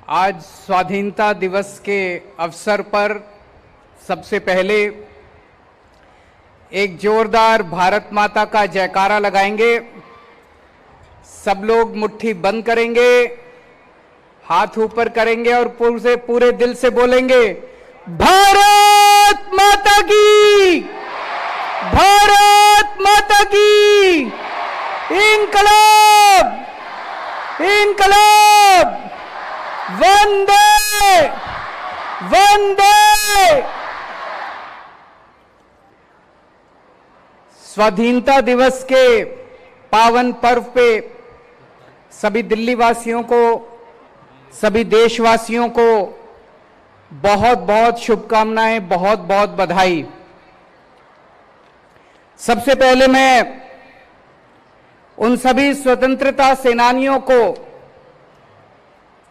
आज स्वाधीनता दिवस के अवसर पर सबसे पहले एक जोरदार भारत माता का जयकारा लगाएंगे। सब लोग मुट्ठी बंद करेंगे, हाथ ऊपर करेंगे और पूरे दिल से बोलेंगे, भारत माता की, भारत माता की, इंकलाब, इंकलाब, वंदे वंदे। स्वाधीनता दिवस के पावन पर्व पे सभी दिल्ली वासियों को, सभी देशवासियों को बहुत बहुत शुभकामनाएं, बहुत बहुत बधाई। सबसे पहले मैं उन सभी स्वतंत्रता सेनानियों को,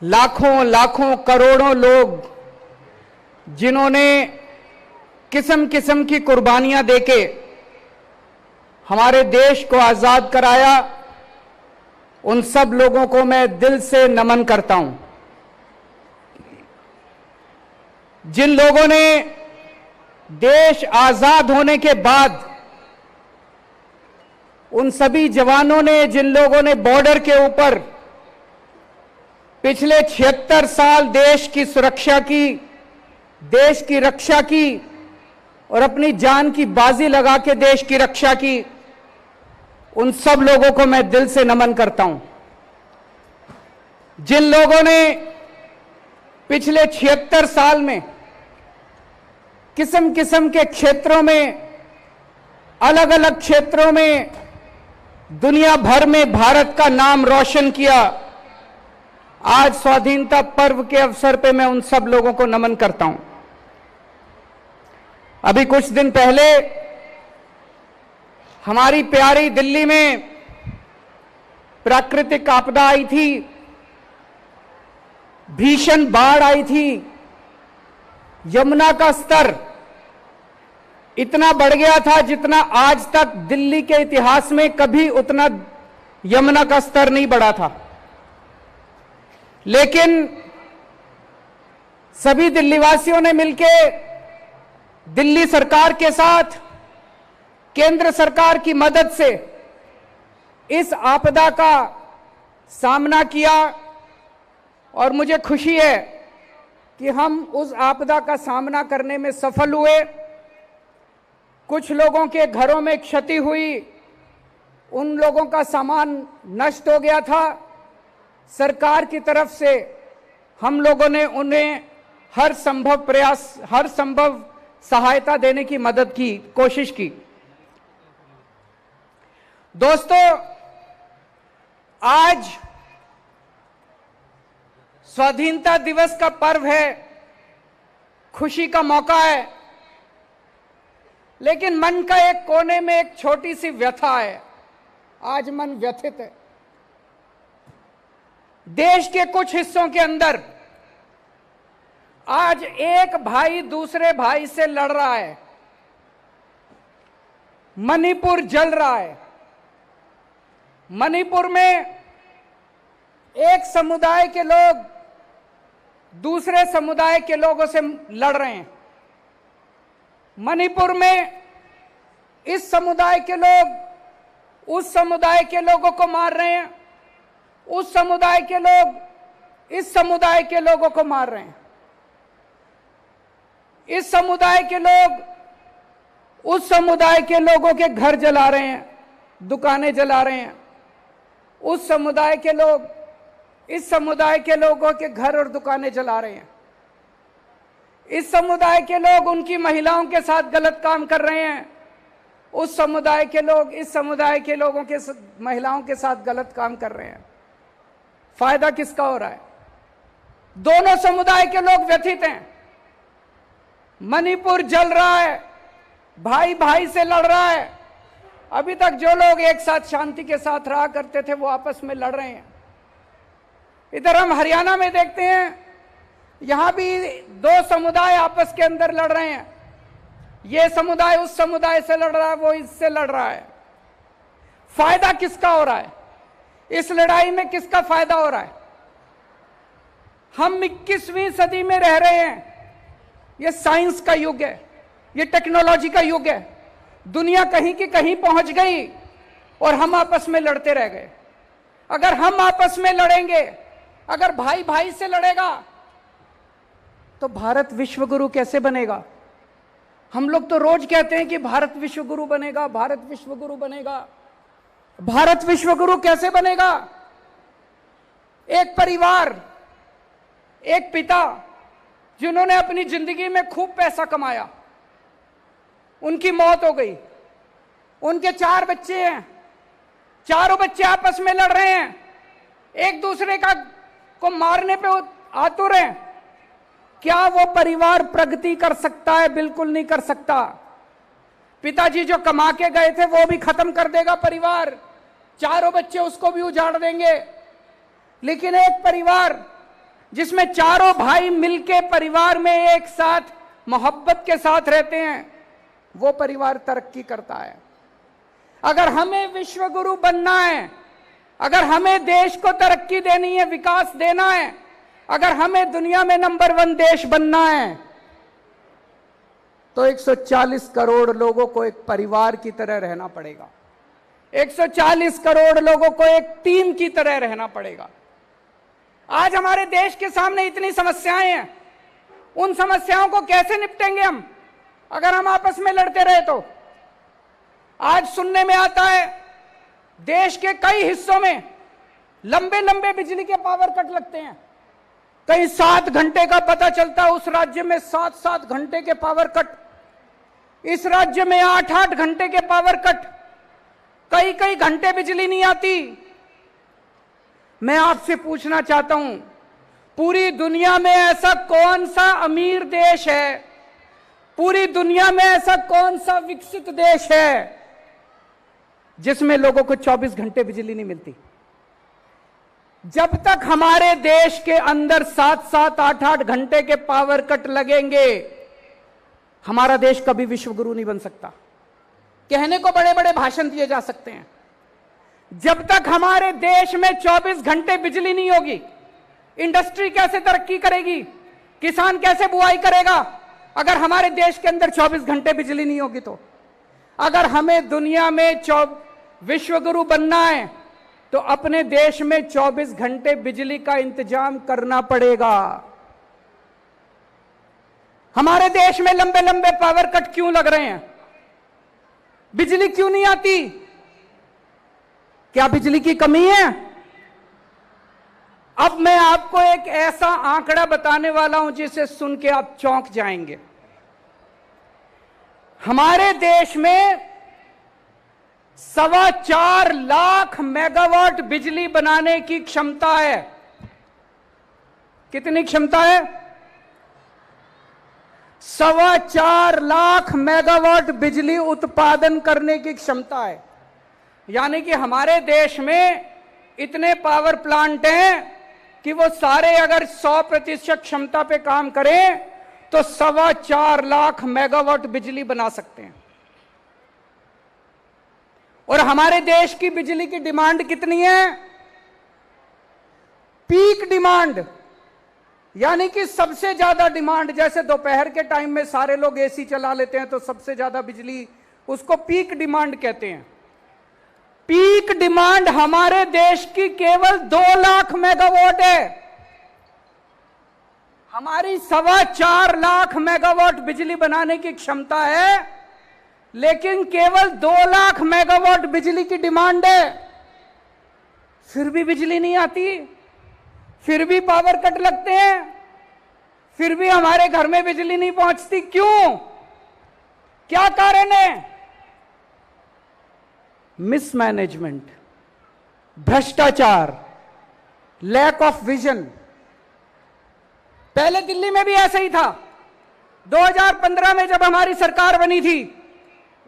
लाखों लाखों करोड़ों लोग जिन्होंने किस्म किस्म की कुर्बानियां देके हमारे देश को आजाद कराया, उन सब लोगों को मैं दिल से नमन करता हूं। जिन लोगों ने देश आजाद होने के बाद, उन सभी जवानों ने, जिन लोगों ने बॉर्डर के ऊपर पिछले 76 साल देश की सुरक्षा की, देश की रक्षा की और अपनी जान की बाजी लगा के देश की रक्षा की, उन सब लोगों को मैं दिल से नमन करता हूं। जिन लोगों ने पिछले 76 साल में किस्म किस्म के क्षेत्रों में, अलग अलग क्षेत्रों में दुनिया भर में भारत का नाम रोशन किया, आज स्वाधीनता पर्व के अवसर पे मैं उन सब लोगों को नमन करता हूं। अभी कुछ दिन पहले हमारी प्यारी दिल्ली में प्राकृतिक आपदा आई थी, भीषण बाढ़ आई थी। यमुना का स्तर इतना बढ़ गया था जितना आज तक दिल्ली के इतिहास में कभी उतना यमुना का स्तर नहीं बढ़ा था। लेकिन सभी दिल्लीवासियों ने मिलके दिल्ली सरकार के साथ, केंद्र सरकार की मदद से इस आपदा का सामना किया और मुझे खुशी है कि हम उस आपदा का सामना करने में सफल हुए। कुछ लोगों के घरों में क्षति हुई, उन लोगों का सामान नष्ट हो गया था। सरकार की तरफ से हम लोगों ने उन्हें हर संभव प्रयास, हर संभव सहायता देने की मदद की, कोशिश की। दोस्तों, आज स्वाधीनता दिवस का पर्व है, खुशी का मौका है, लेकिन मन का एक कोने में एक छोटी सी व्यथा है। आज मन व्यथित है। देश के कुछ हिस्सों के अंदर आज एक भाई दूसरे भाई से लड़ रहा है। मणिपुर जल रहा है। मणिपुर में एक समुदाय के लोग दूसरे समुदाय के लोगों से लड़ रहे हैं। मणिपुर में इस समुदाय के लोग उस समुदाय के लोगों को मार रहे हैं, उस समुदाय के लोग इस समुदाय के लोगों को मार रहे हैं। इस समुदाय के लोग उस समुदाय के लोगों के घर जला रहे हैं, दुकानें जला रहे हैं। उस समुदाय के लोग इस समुदाय के लोगों के घर और दुकानें जला रहे हैं। इस समुदाय के लोग उनकी महिलाओं के साथ गलत काम कर रहे हैं। उस समुदाय के लोग इस समुदाय के लोगों के महिलाओं के साथ गलत काम कर रहे हैं। फायदा किसका हो रहा है? दोनों समुदाय के लोग व्यथित हैं। मणिपुर जल रहा है, भाई भाई से लड़ रहा है। अभी तक जो लोग एक साथ शांति के साथ रहा करते थे वो आपस में लड़ रहे हैं। इधर हम हरियाणा में देखते हैं, यहां भी दो समुदाय आपस के अंदर लड़ रहे हैं। ये समुदाय उस समुदाय से लड़ रहा है, वो इससे लड़ रहा है। फायदा किसका हो रहा है? इस लड़ाई में किसका फायदा हो रहा है? हम 21वीं सदी में रह रहे हैं। यह साइंस का युग है, यह टेक्नोलॉजी का युग है। दुनिया कहीं की कहीं पहुंच गई और हम आपस में लड़ते रह गए। अगर हम आपस में लड़ेंगे, अगर भाई भाई से लड़ेगा, तो भारत विश्व गुरु कैसे बनेगा? हम लोग तो रोज कहते हैं कि भारत विश्व गुरु बनेगा, भारत विश्व गुरु बनेगा। भारत विश्व गुरु कैसे बनेगा? एक परिवार, एक पिता जिन्होंने अपनी जिंदगी में खूब पैसा कमाया, उनकी मौत हो गई। उनके 4 बच्चे हैं, चारों बच्चे आपस में लड़ रहे हैं, एक दूसरे को मारने पे आतुर हैं। क्या वो परिवार प्रगति कर सकता है? बिल्कुल नहीं कर सकता। पिताजी जो कमा के गए थे वो भी खत्म कर देगा परिवार, चारों बच्चे उसको भी उजाड़ देंगे। लेकिन एक परिवार जिसमें चारों भाई मिलके परिवार में एक साथ मोहब्बत के साथ रहते हैं, वो परिवार तरक्की करता है। अगर हमें विश्व गुरु बनना है, अगर हमें देश को तरक्की देनी है, विकास देना है, अगर हमें दुनिया में नंबर 1 देश बनना है, तो 140 करोड़ लोगों को एक परिवार की तरह रहना पड़ेगा। 140 करोड़ लोगों को एक टीम की तरह रहना पड़ेगा। आज हमारे देश के सामने इतनी समस्याएं हैं, उन समस्याओं को कैसे निपटेंगे हम अगर हम आपस में लड़ते रहे तो? आज सुनने में आता है देश के कई हिस्सों में लंबे लंबे बिजली के पावर कट लगते हैं। कहीं 7 घंटे का पता चलता है, उस राज्य में 7-7 घंटे के पावर कट, इस राज्य में 8-8 घंटे के पावर कट, कई कई घंटे बिजली नहीं आती। मैं आपसे पूछना चाहता हूं, पूरी दुनिया में ऐसा कौन सा अमीर देश है, पूरी दुनिया में ऐसा कौन सा विकसित देश है जिसमें लोगों को 24 घंटे बिजली नहीं मिलती? जब तक हमारे देश के अंदर 7-7, 8-8 घंटे के पावर कट लगेंगे, हमारा देश कभी विश्व गुरु नहीं बन सकता। कहने को बड़े बड़े भाषण दिए जा सकते हैं, जब तक हमारे देश में 24 घंटे बिजली नहीं होगी, इंडस्ट्री कैसे तरक्की करेगी? किसान कैसे बुआई करेगा अगर हमारे देश के अंदर 24 घंटे बिजली नहीं होगी? तो अगर हमें दुनिया में विश्व गुरु बनना है तो अपने देश में 24 घंटे बिजली का इंतजाम करना पड़ेगा। हमारे देश में लंबे लंबे पावर कट क्यों लग रहे हैं? बिजली क्यों नहीं आती? क्या बिजली की कमी है? अब मैं आपको एक ऐसा आंकड़ा बताने वाला हूं जिसे सुन के आप चौंक जाएंगे। हमारे देश में 4.25 लाख मेगावाट बिजली बनाने की क्षमता है। कितनी क्षमता है? 4.25 लाख मेगावाट बिजली उत्पादन करने की क्षमता है। यानी कि हमारे देश में इतने पावर प्लांट हैं कि वो सारे अगर 100% क्षमता पे काम करें तो 4.25 लाख मेगावाट बिजली बना सकते हैं। और हमारे देश की बिजली की डिमांड कितनी है? पीक डिमांड, यानी कि सबसे ज्यादा डिमांड। जैसे दोपहर के टाइम में सारे लोग एसी चला लेते हैं तो सबसे ज्यादा बिजली, उसको पीक डिमांड कहते हैं। पीक डिमांड हमारे देश की केवल 2 लाख मेगावाट है। हमारी 4.25 लाख मेगावाट बिजली बनाने की क्षमता है, लेकिन केवल 2 लाख मेगावाट बिजली की डिमांड है। फिर भी बिजली नहीं आती, फिर भी पावर कट लगते हैं, फिर भी हमारे घर में बिजली नहीं पहुंचती। क्यों? क्या कारण है? मिसमैनेजमेंट, भ्रष्टाचार, लैक ऑफ विजन। पहले दिल्ली में भी ऐसा ही था। 2015 में जब हमारी सरकार बनी थी,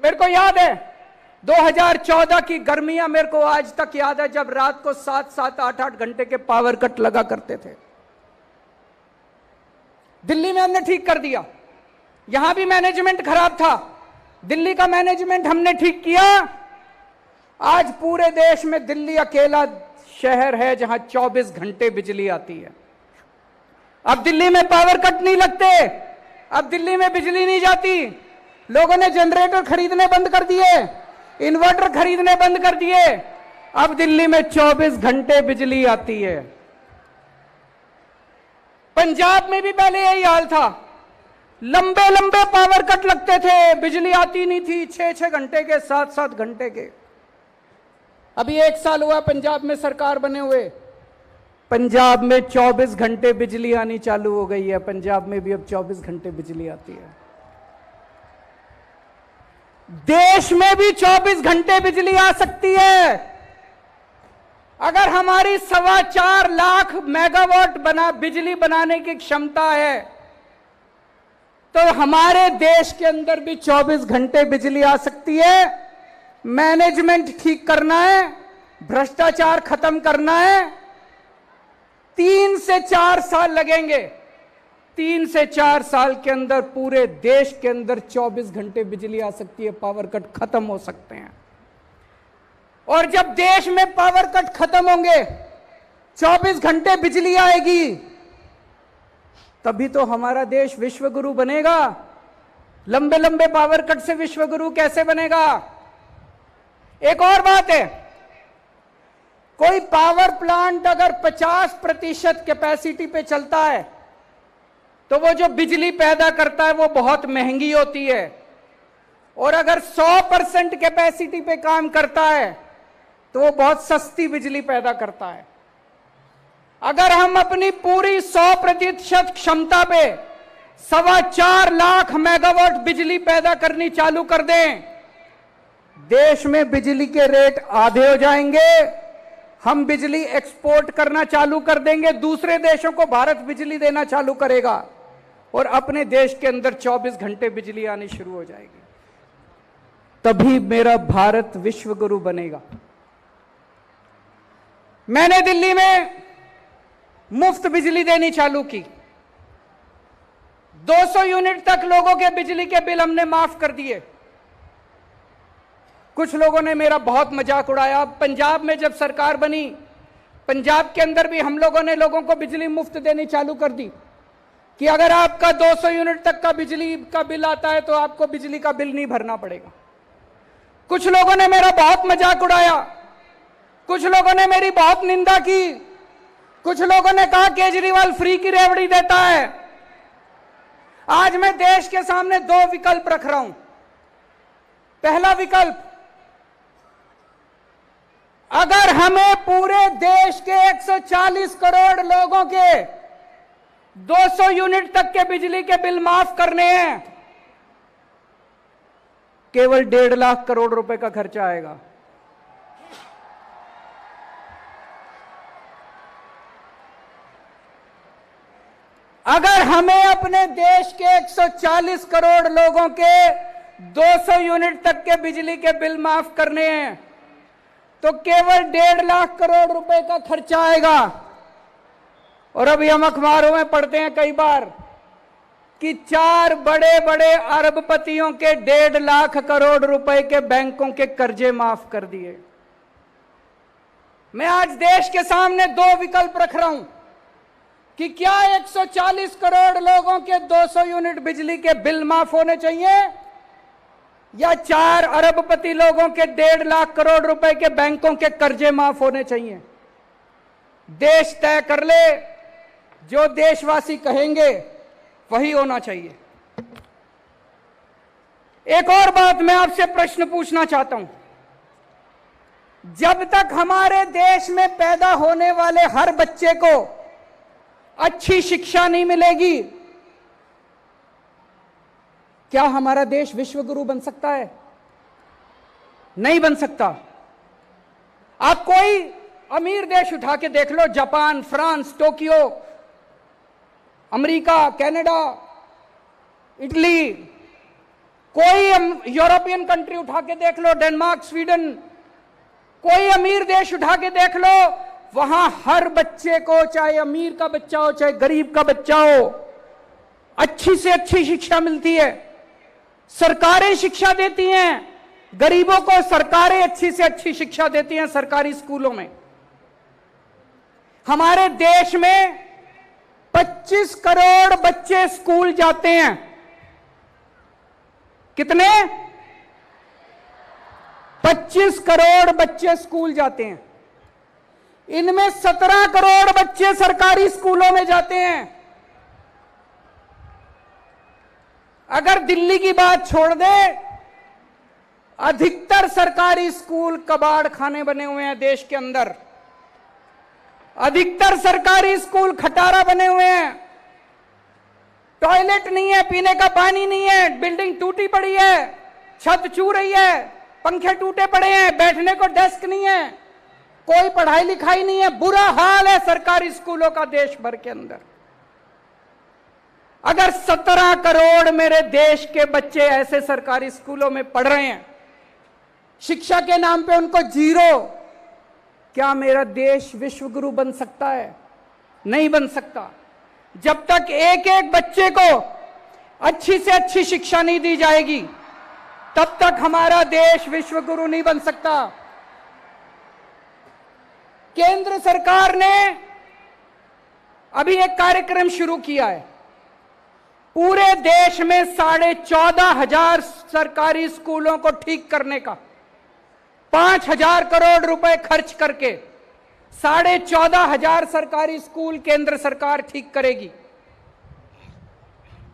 मेरे को याद है 2014 की गर्मियां मेरे को आज तक याद है, जब रात को 7-7, 8-8 घंटे के पावर कट लगा करते थे। दिल्ली में हमने ठीक कर दिया। यहां भी मैनेजमेंट खराब था, दिल्ली का मैनेजमेंट हमने ठीक किया। आज पूरे देश में दिल्ली अकेला शहर है जहां 24 घंटे बिजली आती है। अब दिल्ली में पावर कट नहीं लगते, अब दिल्ली में बिजली नहीं जाती। लोगों ने जनरेटर खरीदने बंद कर दिए, इन्वर्टर खरीदने बंद कर दिए। अब दिल्ली में 24 घंटे बिजली आती है। पंजाब में भी पहले यही हाल था, लंबे लंबे पावर कट लगते थे, बिजली आती नहीं थी, 6-6 घंटे के, 7-7 घंटे के। अभी 1 साल हुआ पंजाब में सरकार बने हुए, पंजाब में 24 घंटे बिजली आनी चालू हो गई है। पंजाब में भी अब 24 घंटे बिजली आती है। देश में भी 24 घंटे बिजली आ सकती है। अगर हमारी 4.25 लाख मेगावाट बिजली बनाने की क्षमता है, तो हमारे देश के अंदर भी 24 घंटे बिजली आ सकती है। मैनेजमेंट ठीक करना है, भ्रष्टाचार खत्म करना है। 3 से 4 साल लगेंगे। 3 से 4 साल के अंदर पूरे देश के अंदर 24 घंटे बिजली आ सकती है, पावर कट खत्म हो सकते हैं। और जब देश में पावर कट खत्म होंगे, 24 घंटे बिजली आएगी, तभी तो हमारा देश विश्व गुरु बनेगा। लंबे लंबे पावर कट से विश्व गुरु कैसे बनेगा? एक और बात है, कोई पावर प्लांट अगर 50% कैपेसिटी पे चलता है, तो वो जो बिजली पैदा करता है वो बहुत महंगी होती है। और अगर 100% कैपेसिटी पे काम करता है, तो वो बहुत सस्ती बिजली पैदा करता है। अगर हम अपनी पूरी 100% क्षमता पे 4.25 लाख मेगावाट बिजली पैदा करनी चालू कर दें, देश में बिजली के रेट आधे हो जाएंगे। हम बिजली एक्सपोर्ट करना चालू कर देंगे, दूसरे देशों को भारत बिजली देना चालू करेगा और अपने देश के अंदर 24 घंटे बिजली आनी शुरू हो जाएगी। तभी मेरा भारत विश्व गुरु बनेगा। मैंने दिल्ली में मुफ्त बिजली देनी चालू की। 200 यूनिट तक लोगों के बिजली के बिल हमने माफ कर दिए। कुछ लोगों ने मेरा बहुत मजाक उड़ाया। पंजाब में जब सरकार बनी, पंजाब के अंदर भी हम लोगों ने लोगों को बिजली मुफ्त देनी चालू कर दी कि अगर आपका 200 यूनिट तक का बिजली का बिल आता है तो आपको बिजली का बिल नहीं भरना पड़ेगा। कुछ लोगों ने मेरा बहुत मजाक उड़ाया, कुछ लोगों ने मेरी बहुत निंदा की, कुछ लोगों ने कहा केजरीवाल फ्री की रेवड़ी देता है। आज मैं देश के सामने 2 विकल्प रख रहा हूं। पहला विकल्प, अगर हमें पूरे देश के 140 करोड़ लोगों के 200 यूनिट तक के बिजली के बिल माफ करने हैं, केवल 1.5 लाख करोड़ रुपए का खर्चा आएगा। अगर हमें अपने देश के 140 करोड़ लोगों के 200 यूनिट तक के बिजली के बिल माफ करने हैं, तो केवल 1.5 लाख करोड़ रुपए का खर्चा आएगा। और अभी हम अखबारों में पढ़ते हैं कई बार कि 4 बड़े बड़े अरबपतियों के 1.5 लाख करोड़ रुपए के बैंकों के कर्जे माफ कर दिए। मैं आज देश के सामने 2 विकल्प रख रहा हूं कि क्या 140 करोड़ लोगों के 200 यूनिट बिजली के बिल माफ होने चाहिए, या 4 अरबपति लोगों के 1.5 लाख करोड़ रुपए के बैंकों के कर्जे माफ होने चाहिए। देश तय कर ले, जो देशवासी कहेंगे वही होना चाहिए। एक और बात मैं आपसे प्रश्न पूछना चाहता हूं, जब तक हमारे देश में पैदा होने वाले हर बच्चे को अच्छी शिक्षा नहीं मिलेगी, क्या हमारा देश विश्व गुरु बन सकता है? नहीं बन सकता। आप कोई अमीर देश उठा के देख लो, Japan, France, Tokyo, America, Canada, Italy, कोई यूरोपियन कंट्री उठा के देख लो, डेनमार्क, स्वीडन, कोई अमीर देश उठा के देख लो, वहां हर बच्चे को, चाहे अमीर का बच्चा हो चाहे गरीब का बच्चा हो, अच्छी से अच्छी शिक्षा मिलती है। सरकारें शिक्षा देती हैं, गरीबों को सरकारें अच्छी से अच्छी शिक्षा देती हैं सरकारी स्कूलों में। हमारे देश में 25 करोड़ बच्चे स्कूल जाते हैं। कितने? 25 करोड़ बच्चे स्कूल जाते हैं। इनमें 17 करोड़ बच्चे सरकारी स्कूलों में जाते हैं। अगर दिल्ली की बात छोड़ दे, अधिकतर सरकारी स्कूल कबाड़ खाने बने हुए हैं देश के अंदर। अधिकतर सरकारी स्कूल खटारा बने हुए हैं। टॉयलेट नहीं है, पीने का पानी नहीं है, बिल्डिंग टूटी पड़ी है, छत छू रही है, पंखे टूटे पड़े हैं, बैठने को डेस्क नहीं है, कोई पढ़ाई लिखाई नहीं है। बुरा हाल है सरकारी स्कूलों का देश भर के अंदर। अगर 17 करोड़ मेरे देश के बच्चे ऐसे सरकारी स्कूलों में पढ़ रहे हैं, शिक्षा के नाम पे उनको जीरो, क्या मेरा देश विश्व गुरु बन सकता है? नहीं बन सकता। जब तक एक एक बच्चे को अच्छी से अच्छी शिक्षा नहीं दी जाएगी, तब तक हमारा देश विश्व गुरु नहीं बन सकता। केंद्र सरकार ने अभी एक कार्यक्रम शुरू किया है। पूरे देश में 14,500 सरकारी स्कूलों को ठीक करने का 5,000 करोड़ रुपए खर्च करके 14,500 सरकारी स्कूल केंद्र सरकार ठीक करेगी।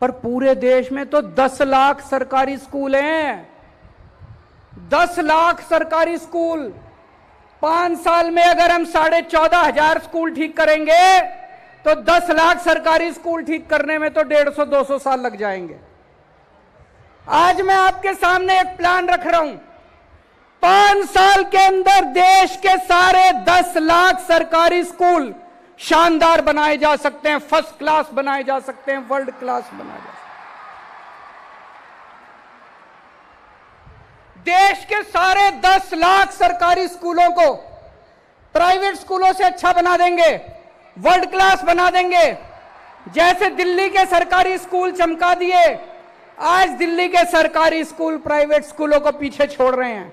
पर पूरे देश में तो 10 लाख सरकारी स्कूल हैं। 10 लाख सरकारी स्कूल। 5 साल में अगर हम 14,500 स्कूल ठीक करेंगे तो 10 लाख सरकारी स्कूल ठीक करने में तो 150-200 साल लग जाएंगे। आज मैं आपके सामने एक प्लान रख रहा हूं। 5 साल के अंदर देश के सारे 10 लाख सरकारी स्कूल शानदार बनाए जा सकते हैं, फर्स्ट क्लास बनाए जा सकते हैं, वर्ल्ड क्लास बनाए जा सकते हैं। देश के सारे 10 लाख सरकारी स्कूलों को प्राइवेट स्कूलों से अच्छा बना देंगे, वर्ल्ड क्लास बना देंगे। जैसे दिल्ली के सरकारी स्कूल चमका दिए, आज दिल्ली के सरकारी स्कूल प्राइवेट स्कूलों को पीछे छोड़ रहे हैं।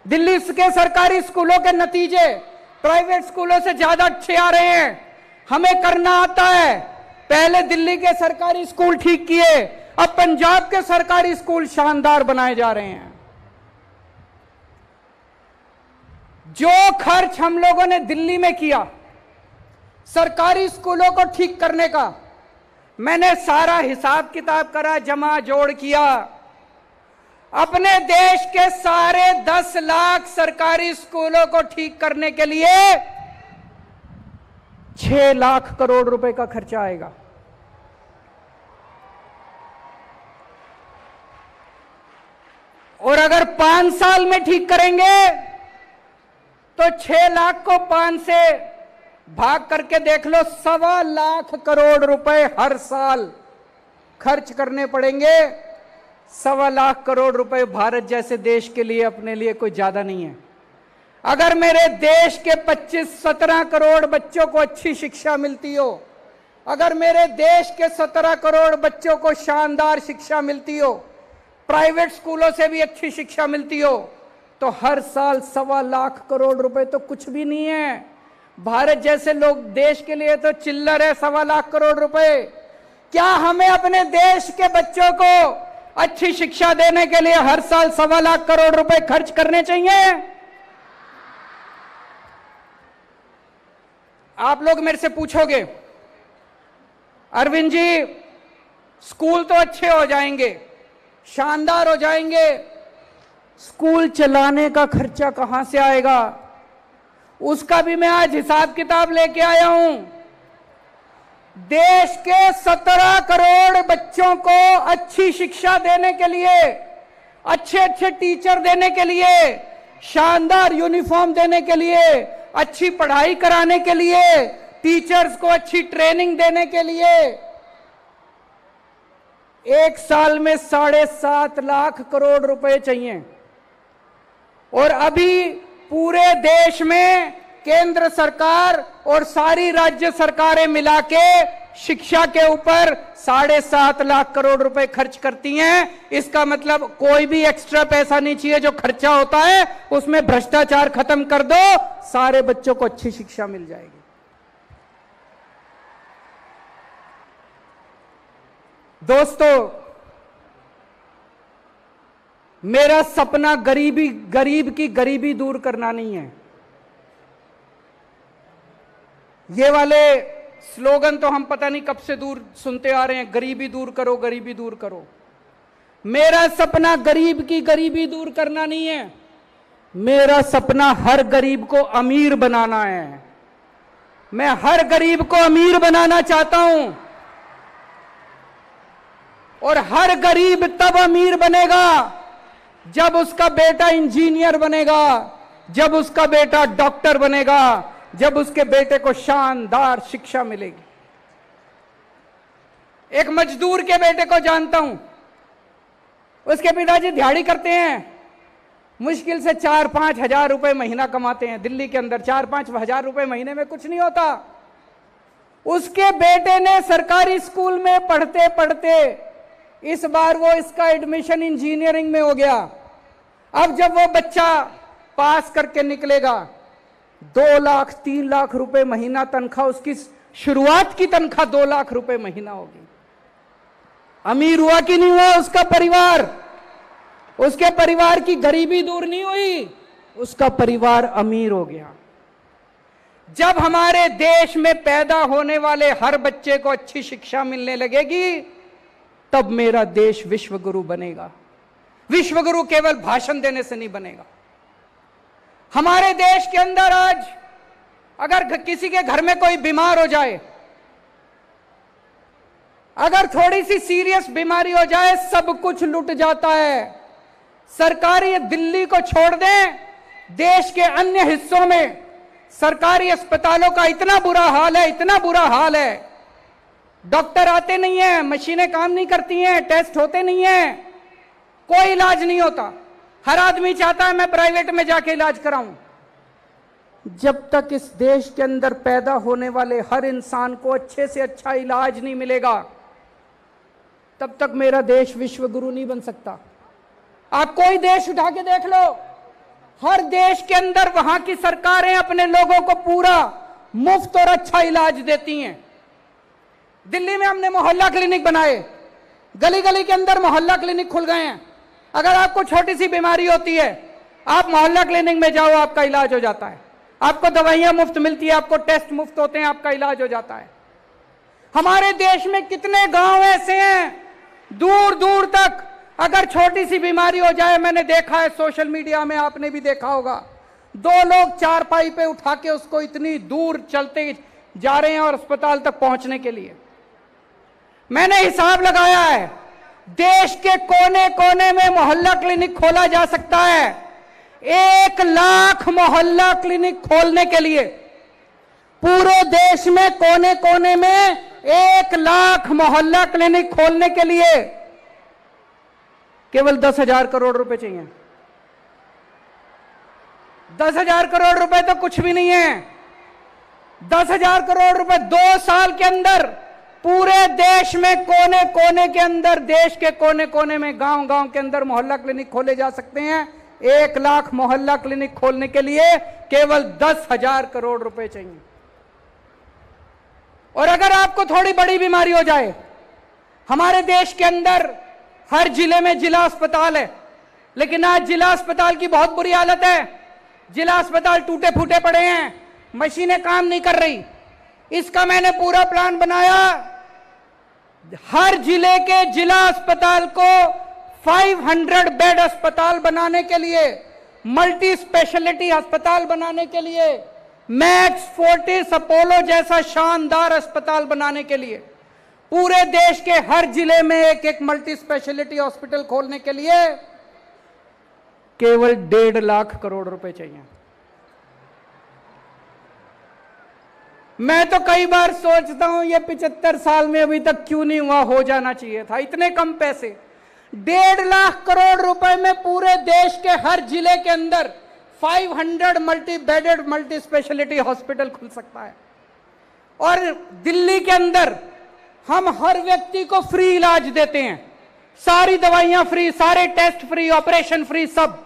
दिल्ली के सरकारी स्कूलों के नतीजे प्राइवेट स्कूलों से ज्यादा अच्छे आ रहे हैं। हमें करना आता है। पहले दिल्ली के सरकारी स्कूल ठीक किए, अब पंजाब के सरकारी स्कूल शानदार बनाए जा रहे हैं। जो खर्च हम लोगों ने दिल्ली में किया सरकारी स्कूलों को ठीक करने का, मैंने सारा हिसाब किताब करा, जमा जोड़ किया। अपने देश के सारे 10 लाख सरकारी स्कूलों को ठीक करने के लिए 6 लाख करोड़ रुपए का खर्चा आएगा। और अगर 5 साल में ठीक करेंगे तो 6 लाख को 5 से भाग करके देख लो, 1.25 लाख करोड़ रुपए हर साल खर्च करने पड़ेंगे। 1.25 लाख करोड़ रुपए भारत जैसे देश के लिए, अपने लिए कोई ज्यादा नहीं है। अगर मेरे देश के 25-17 करोड़ बच्चों को अच्छी शिक्षा मिलती हो, अगर मेरे देश के 17 करोड़ बच्चों को शानदार शिक्षा मिलती हो, प्राइवेट स्कूलों से भी अच्छी शिक्षा मिलती हो, तो हर साल 1.25 लाख करोड़ रुपए तो कुछ भी नहीं है। भारत जैसे लोग देश के लिए तो चिल्लर है 1.25 लाख करोड़ रुपए। क्या हमें अपने देश के बच्चों को अच्छी शिक्षा देने के लिए हर साल 1.25 लाख करोड़ रुपए खर्च करने चाहिए? आप लोग मेरे से पूछोगे, अरविंद जी स्कूल तो अच्छे हो जाएंगे, शानदार हो जाएंगे, स्कूल चलाने का खर्चा कहां से आएगा? उसका भी मैं आज हिसाब किताब लेके आया हूं। देश के 17 करोड़ बच्चों को अच्छी शिक्षा देने के लिए, अच्छे अच्छे टीचर देने के लिए, शानदार यूनिफॉर्म देने के लिए, अच्छी पढ़ाई कराने के लिए, टीचर्स को अच्छी ट्रेनिंग देने के लिए एक साल में 7.5 लाख करोड़ रुपए चाहिए। और अभी पूरे देश में केंद्र सरकार और सारी राज्य सरकारें मिला के शिक्षा के ऊपर 7.5 लाख करोड़ रुपए खर्च करती हैं। इसका मतलब कोई भी एक्स्ट्रा पैसा नहीं चाहिए। जो खर्चा होता है उसमें भ्रष्टाचार खत्म कर दो, सारे बच्चों को अच्छी शिक्षा मिल जाएगी। दोस्तों, मेरा सपना गरीब की गरीबी दूर करना नहीं है। ये वाले स्लोगन तो हम पता नहीं कब से दूर सुनते आ रहे हैं, गरीबी दूर करो, गरीबी दूर करो। मेरा सपना गरीब की गरीबी दूर करना नहीं है। मेरा सपना हर गरीब को अमीर बनाना है। मैं हर गरीब को अमीर बनाना चाहता हूं, और हर गरीब तब अमीर बनेगा जब उसका बेटा इंजीनियर बनेगा, जब उसका बेटा डॉक्टर बनेगा, जब उसके बेटे को शानदार शिक्षा मिलेगी। एक मजदूर के बेटे को जानता हूं, उसके पिताजी दिहाड़ी करते हैं, मुश्किल से 4-5 हजार रुपए महीना कमाते हैं। दिल्ली के अंदर 4-5 हजार रुपए महीने में कुछ नहीं होता। उसके बेटे ने सरकारी स्कूल में पढ़ते पढ़ते इस बार वो इसका एडमिशन इंजीनियरिंग में हो गया। अब जब वो बच्चा पास करके निकलेगा, 2 लाख 3 लाख रुपए महीना तनख्वाह, उसकी शुरुआत की तनख्वाह 2 लाख रुपए महीना होगी। अमीर हुआ कि नहीं हुआ उसका परिवार? उसके परिवार की गरीबी दूर नहीं हुई, उसका परिवार अमीर हो गया। जब हमारे देश में पैदा होने वाले हर बच्चे को अच्छी शिक्षा मिलने लगेगी, तब मेरा देश विश्वगुरु बनेगा। विश्वगुरु केवल भाषण देने से नहीं बनेगा। हमारे देश के अंदर आज अगर किसी के घर में कोई बीमार हो जाए, अगर थोड़ी सी सीरियस बीमारी हो जाए, सब कुछ लुट जाता है। सरकारी दिल्ली को छोड़ दें, देश के अन्य हिस्सों में सरकारी अस्पतालों का इतना बुरा हाल है, इतना बुरा हाल है, डॉक्टर आते नहीं है, मशीनें काम नहीं करती हैं, टेस्ट होते नहीं हैं, कोई इलाज नहीं होता। हर आदमी चाहता है मैं प्राइवेट में जाके इलाज कराऊं। जब तक इस देश के अंदर पैदा होने वाले हर इंसान को अच्छे से अच्छा इलाज नहीं मिलेगा, तब तक मेरा देश विश्वगुरु नहीं बन सकता। आप कोई देश उठा के देख लो, हर देश के अंदर वहां की सरकारें अपने लोगों को पूरा मुफ्त और अच्छा इलाज देती हैं। दिल्ली में हमने मोहल्ला क्लिनिक बनाए, गली गली के अंदर मोहल्ला क्लिनिक खुल गए हैं। अगर आपको छोटी सी बीमारी होती है, आप मोहल्ला क्लिनिक में जाओ, आपका इलाज हो जाता है। आपको दवाइयां मुफ्त मिलती है, आपको टेस्ट मुफ्त होते हैं, आपका इलाज हो जाता है। हमारे देश में कितने गांव ऐसे हैं, दूर दूर तक अगर छोटी सी बीमारी हो जाए, मैंने देखा है सोशल मीडिया में, आपने भी देखा होगा, 2 लोग चारपाई पे उठा के उसको इतनी दूर चलते जा रहे हैं और अस्पताल तक पहुंचने के लिए। मैंने हिसाब लगाया है, देश के कोने कोने में मोहल्ला क्लिनिक खोला जा सकता है। 1 लाख मोहल्ला क्लिनिक खोलने के लिए पूरे देश में कोने कोने में 1 लाख मोहल्ला क्लिनिक खोलने के लिए केवल 10,000 करोड़ रुपए चाहिए। 10,000 करोड़ रुपए तो कुछ भी नहीं है। 10,000 करोड़ रुपए 2 साल के अंदर पूरे देश में कोने कोने के अंदर, देश के कोने कोने में, गांव गांव के अंदर मोहल्ला क्लिनिक खोले जा सकते हैं। 1 लाख मोहल्ला क्लिनिक खोलने के लिए केवल 10,000 करोड़ रुपए चाहिए। और अगर आपको थोड़ी बड़ी बीमारी हो जाए, हमारे देश के अंदर हर जिले में जिला अस्पताल है, लेकिन आज जिला अस्पताल की बहुत बुरी हालत है। जिला अस्पताल टूटे फूटे पड़े हैं, मशीनें काम नहीं कर रही। इसका मैंने पूरा प्लान बनाया। हर जिले के जिला अस्पताल को 500 बेड अस्पताल बनाने के लिए, मल्टी स्पेशलिटी अस्पताल बनाने के लिए, मैक्स फोर्टिस अपोलो जैसा शानदार अस्पताल बनाने के लिए, पूरे देश के हर जिले में एक एक मल्टी स्पेशलिटी हॉस्पिटल खोलने के लिए केवल 1.5 लाख करोड़ रुपए चाहिए। मैं तो कई बार सोचता हूं ये 75 साल में अभी तक क्यों नहीं हुआ, हो जाना चाहिए था। इतने कम पैसे, 1.5 लाख करोड़ रुपए में पूरे देश के हर जिले के अंदर 500 multi bedded multi speciality hospital खुल सकता है। और दिल्ली के अंदर हम हर व्यक्ति को फ्री इलाज देते हैं, सारी दवाइयां फ्री, सारे टेस्ट फ्री, ऑपरेशन फ्री, सब।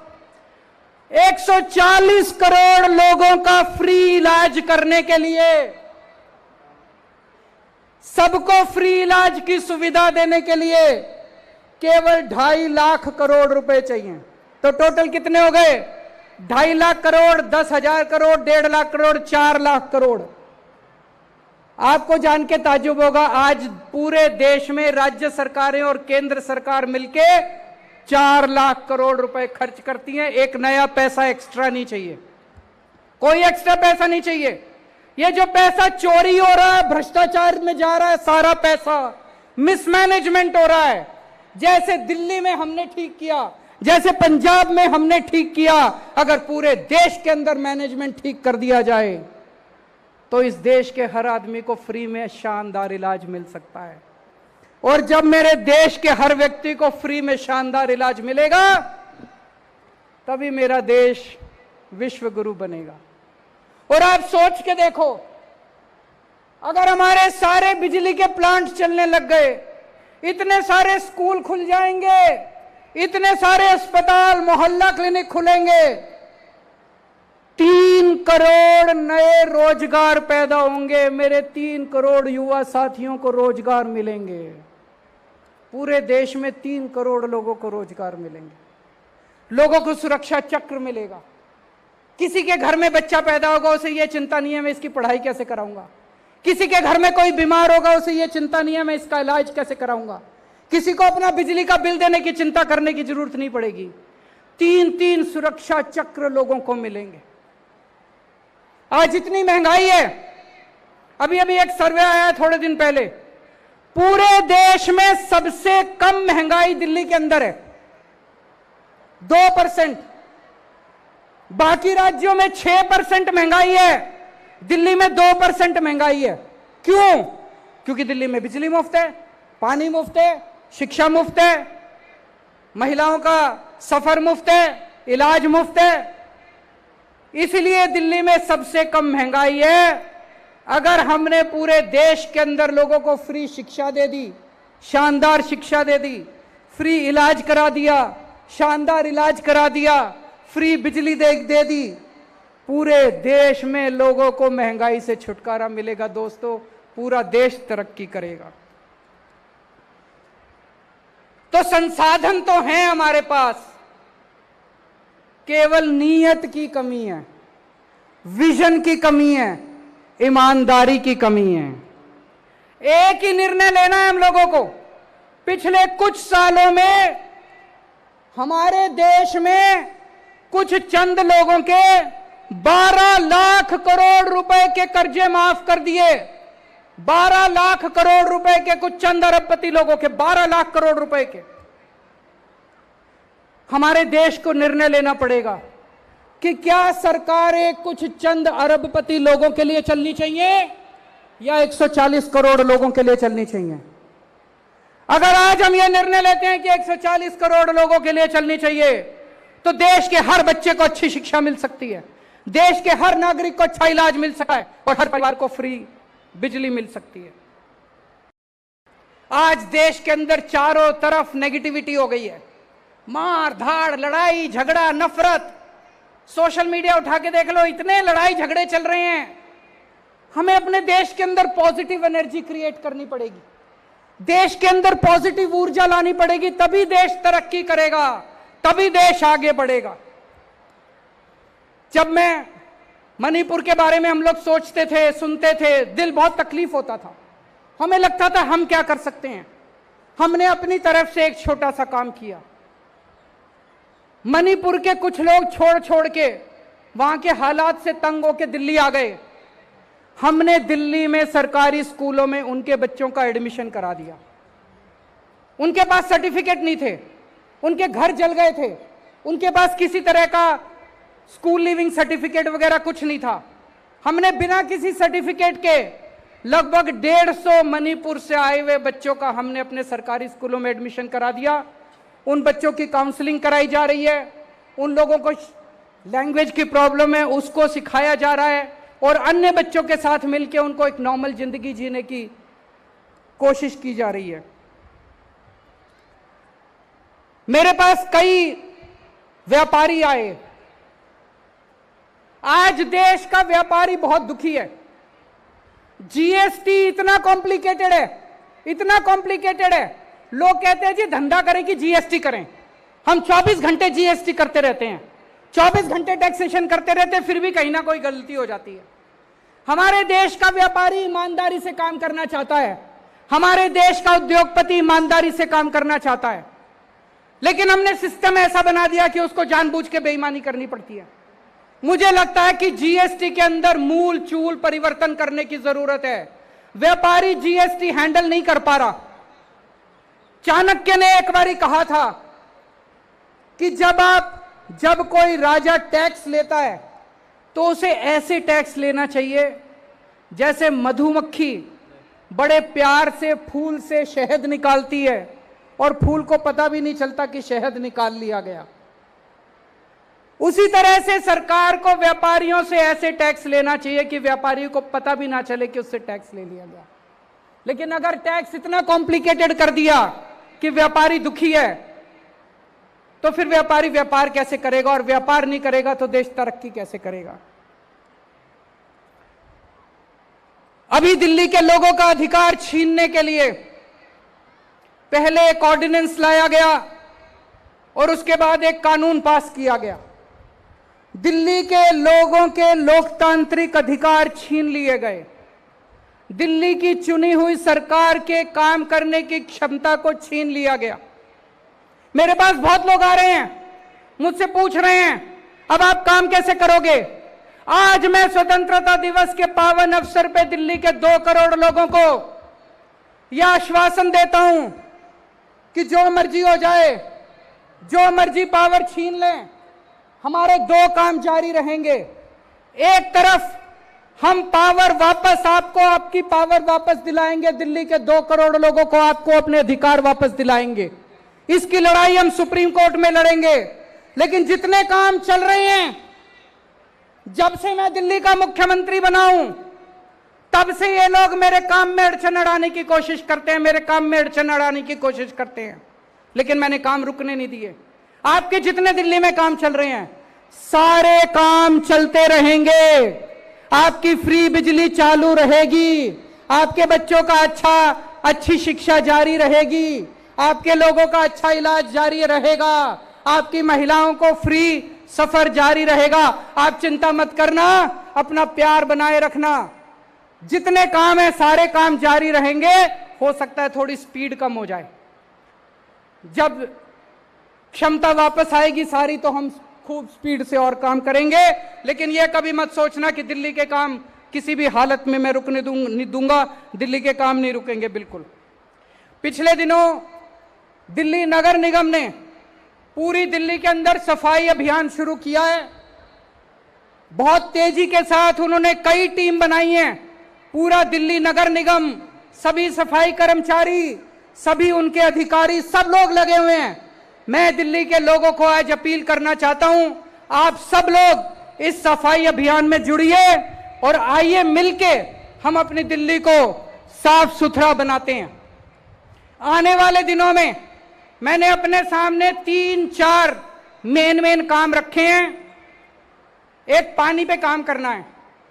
140 करोड़ लोगों का फ्री इलाज करने के लिए सबको फ्री इलाज की सुविधा देने के लिए केवल 2.5 लाख करोड़ रुपए चाहिए। तो टोटल कितने हो गए? 2.5 लाख करोड़, 10,000 करोड़, 1.5 लाख करोड़, 4 लाख करोड़। आपको जान के ताज्जुब होगा, आज पूरे देश में राज्य सरकारें और केंद्र सरकार मिलके 4 लाख करोड़ रुपए खर्च करती हैं। एक नया पैसा एक्स्ट्रा नहीं चाहिए, कोई एक्स्ट्रा पैसा नहीं चाहिए। ये जो पैसा चोरी हो रहा है, भ्रष्टाचार में जा रहा है, सारा पैसा मिसमैनेजमेंट हो रहा है। जैसे दिल्ली में हमने ठीक किया, जैसे पंजाब में हमने ठीक किया, अगर पूरे देश के अंदर मैनेजमेंट ठीक कर दिया जाए तो इस देश के हर आदमी को फ्री में शानदार इलाज मिल सकता है। और जब मेरे देश के हर व्यक्ति को फ्री में शानदार इलाज मिलेगा, तभी मेरा देश विश्व गुरु बनेगा। और आप सोच के देखो, अगर हमारे सारे बिजली के प्लांट चलने लग गए, इतने सारे स्कूल खुल जाएंगे, इतने सारे अस्पताल, मोहल्ला क्लिनिक खुलेंगे, 3 करोड़ नए रोजगार पैदा होंगे। मेरे 3 करोड़ युवा साथियों को रोजगार मिलेंगे। पूरे देश में 3 करोड़ लोगों को रोजगार मिलेंगे। लोगों को सुरक्षा चक्र मिलेगा। किसी के घर में बच्चा पैदा होगा, उसे यह चिंता नहीं है मैं इसकी पढ़ाई कैसे कराऊंगा। किसी के घर में कोई बीमार होगा, उसे यह चिंता नहीं है मैं इसका इलाज कैसे कराऊंगा। किसी को अपना बिजली का बिल देने की चिंता करने की जरूरत नहीं पड़ेगी। 3-3 सुरक्षा चक्र लोगों को मिलेंगे। आज इतनी महंगाई है, अभी अभी एक सर्वे आया थोड़े दिन पहले, पूरे देश में सबसे कम महंगाई दिल्ली के अंदर है, 2%। बाकी राज्यों में 6% महंगाई है, दिल्ली में 2% महंगाई है। क्यों? क्योंकि दिल्ली में बिजली मुफ्त है, पानी मुफ्त है, शिक्षा मुफ्त है, महिलाओं का सफर मुफ्त है, इलाज मुफ्त है। इसलिए दिल्ली में सबसे कम महंगाई है। अगर हमने पूरे देश के अंदर लोगों को फ्री शिक्षा दे दी, शानदार शिक्षा दे दी, फ्री इलाज करा दिया, शानदार इलाज करा दिया, फ्री बिजली दे दी, पूरे देश में लोगों को महंगाई से छुटकारा मिलेगा। दोस्तों, पूरा देश तरक्की करेगा। तो संसाधन तो हैं हमारे पास, केवल नीयत की कमी है, विजन की कमी है, ईमानदारी की कमी है। एक ही निर्णय लेना है हम लोगों को। पिछले कुछ सालों में हमारे देश में कुछ चंद लोगों के 12 लाख करोड़ रुपए के कर्जे माफ कर दिए। 12 लाख करोड़ रुपए के कुछ चंद अरबपति लोगों के 12 लाख करोड़ रुपए के। हमारे देश को निर्णय लेना पड़ेगा कि क्या सरकारें कुछ चंद अरबपति लोगों के लिए चलनी चाहिए या 140 करोड़ लोगों के लिए चलनी चाहिए। अगर आज हम यह निर्णय लेते हैं कि 140 करोड़ लोगों के लिए चलनी चाहिए, तो देश के हर बच्चे को अच्छी शिक्षा मिल सकती है, देश के हर नागरिक को अच्छा इलाज मिल सकता है और हर परिवार को फ्री बिजली मिल सकती है। आज देश के अंदर चारों तरफ नेगेटिविटी हो गई है, मार धाड़, लड़ाई झगड़ा, नफरत। सोशल मीडिया उठा के देख लो, इतने लड़ाई झगड़े चल रहे हैं। हमें अपने देश के अंदर पॉजिटिव एनर्जी क्रिएट करनी पड़ेगी, देश के अंदर पॉजिटिव ऊर्जा लानी पड़ेगी, तभी देश तरक्की करेगा, तभी देश आगे बढ़ेगा। जब मैं मणिपुर के बारे में हम लोग सोचते थे, सुनते थे, दिल बहुत तकलीफ होता था। हमें लगता था हम क्या कर सकते हैं। हमने अपनी तरफ से एक छोटा सा काम किया। मणिपुर के कुछ लोग छोड़ छोड़ के वहां के हालात से तंग होकर दिल्ली आ गए। हमने दिल्ली में सरकारी स्कूलों में उनके बच्चों का एडमिशन करा दिया। उनके पास सर्टिफिकेट नहीं थे, उनके घर जल गए थे, उनके पास किसी तरह का स्कूल लिविंग सर्टिफिकेट वगैरह कुछ नहीं था। हमने बिना किसी सर्टिफिकेट के लगभग 150 मणिपुर से आए हुए बच्चों का हमने अपने सरकारी स्कूलों में एडमिशन करा दिया। उन बच्चों की काउंसलिंग कराई जा रही है, उन लोगों को लैंग्वेज की प्रॉब्लम है उसको सिखाया जा रहा है, और अन्य बच्चों के साथ मिलकर उनको एक नॉर्मल जिंदगी जीने की कोशिश की जा रही है। मेरे पास कई व्यापारी आए। आज देश का व्यापारी बहुत दुखी है। जीएसटी इतना कॉम्प्लिकेटेड है, इतना कॉम्प्लिकेटेड है। लोग कहते हैं जी धंधा करें कि जीएसटी करें। हम 24 घंटे जीएसटी करते रहते हैं, 24 घंटे टैक्सेशन करते रहते हैं, फिर भी कहीं ना कोई गलती हो जाती है। हमारे देश का व्यापारी ईमानदारी से काम करना चाहता है, हमारे देश का उद्योगपति ईमानदारी से काम करना चाहता है, लेकिन हमने सिस्टम ऐसा बना दिया कि उसको जानबूझ के बेईमानी करनी पड़ती है। मुझे लगता है कि जीएसटी के अंदर मूल चूल परिवर्तन करने की जरूरत है। व्यापारी जीएसटी हैंडल नहीं कर पा रहा। चाणक्य ने एक बार कहा था कि जब कोई राजा टैक्स लेता है तो उसे ऐसे टैक्स लेना चाहिए जैसे मधुमक्खी बड़े प्यार से फूल से शहद निकालती है और फूल को पता भी नहीं चलता कि शहद निकाल लिया गया। उसी तरह से सरकार को व्यापारियों से ऐसे टैक्स लेना चाहिए कि व्यापारियों को पता भी ना चले कि उससे टैक्स ले लिया गया। लेकिन अगर टैक्स इतना कॉम्प्लिकेटेड कर दिया कि व्यापारी दुखी है, तो फिर व्यापारी व्यापार कैसे करेगा, और व्यापार नहीं करेगा तो देश तरक्की कैसे करेगा। अभी दिल्ली के लोगों का अधिकार छीनने के लिए पहले एक ऑर्डिनेंस लाया गया और उसके बाद एक कानून पास किया गया। दिल्ली के लोगों के लोकतांत्रिक अधिकार छीन लिए गए। दिल्ली की चुनी हुई सरकार के काम करने की क्षमता को छीन लिया गया। मेरे पास बहुत लोग आ रहे हैं, मुझसे पूछ रहे हैं अब आप काम कैसे करोगे। आज मैं स्वतंत्रता दिवस के पावन अवसर पे दिल्ली के 2 करोड़ लोगों को यह आश्वासन देता हूं कि जो मर्जी हो जाए, जो मर्जी पावर छीन लें, हमारे 2 काम जारी रहेंगे। एक तरफ हम पावर वापस आपको, आपकी पावर वापस दिलाएंगे, दिल्ली के 2 करोड़ लोगों को आपको अपने अधिकार वापस दिलाएंगे। इसकी लड़ाई हम सुप्रीम कोर्ट में लड़ेंगे। लेकिन जितने काम चल रहे हैं, जब से मैं दिल्ली का मुख्यमंत्री बना हूं तब से ये लोग मेरे काम में अड़चन अड़ाने की कोशिश करते हैं, मेरे काम में अड़चन अड़ाने की कोशिश करते हैं, लेकिन मैंने काम रुकने नहीं दिए। आपके जितने दिल्ली में काम चल रहे हैं सारे काम चलते रहेंगे। आपकी फ्री बिजली चालू रहेगी, आपके बच्चों का अच्छी शिक्षा जारी रहेगी, आपके लोगों का अच्छा इलाज जारी रहेगा, आपकी महिलाओं को फ्री सफर जारी रहेगा। आप चिंता मत करना, अपना प्यार बनाए रखना। जितने काम है सारे काम जारी रहेंगे। हो सकता है थोड़ी स्पीड कम हो जाए, जब क्षमता वापस आएगी सारी तो हम खूब स्पीड से और काम करेंगे। लेकिन यह कभी मत सोचना कि दिल्ली के काम किसी भी हालत में मैं रुकने नहीं दूंगा। दिल्ली के काम नहीं रुकेंगे, बिल्कुल। पिछले दिनों दिल्ली नगर निगम ने पूरी दिल्ली के अंदर सफाई अभियान शुरू किया है। बहुत तेजी के साथ उन्होंने कई टीम बनाई हैं। पूरा दिल्ली नगर निगम, सभी सफाई कर्मचारी, सभी उनके अधिकारी, सब लोग लगे हुए हैं। मैं दिल्ली के लोगों को आज अपील करना चाहता हूं, आप सब लोग इस सफाई अभियान में जुड़िए और आइए मिलके हम अपनी दिल्ली को साफ सुथरा बनाते हैं। आने वाले दिनों में मैंने अपने सामने 3-4 मेन काम रखे हैं। एक, पानी पे काम करना है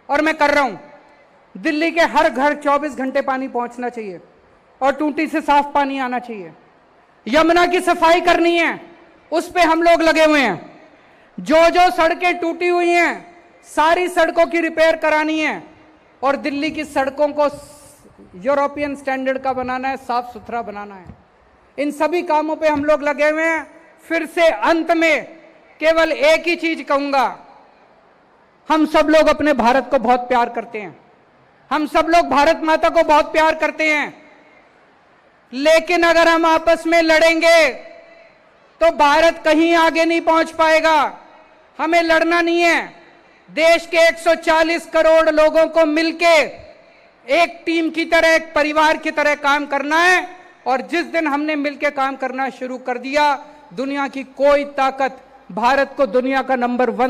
और मैं कर रहा हूं। दिल्ली के हर घर 24 घंटे पानी पहुंचना चाहिए और टूटी से साफ पानी आना चाहिए। यमुना की सफाई करनी है, उस पे हम लोग लगे हुए हैं। जो सड़कें टूटी हुई हैं सारी सड़कों की रिपेयर करानी है और दिल्ली की सड़कों को यूरोपियन स्टैंडर्ड का बनाना है, साफ सुथरा बनाना है। इन सभी कामों पे हम लोग लगे हुए हैं। फिर से अंत में केवल एक ही चीज कहूंगा, हम सब लोग अपने भारत को बहुत प्यार करते हैं, हम सब लोग भारत माता को बहुत प्यार करते हैं। लेकिन अगर हम आपस में लड़ेंगे तो भारत कहीं आगे नहीं पहुंच पाएगा। हमें लड़ना नहीं है, देश के 140 करोड़ लोगों को मिलके एक टीम की तरह, एक परिवार की तरह काम करना है। और जिस दिन हमने मिलकर काम करना शुरू कर दिया, दुनिया की कोई ताकत भारत को दुनिया का नंबर 1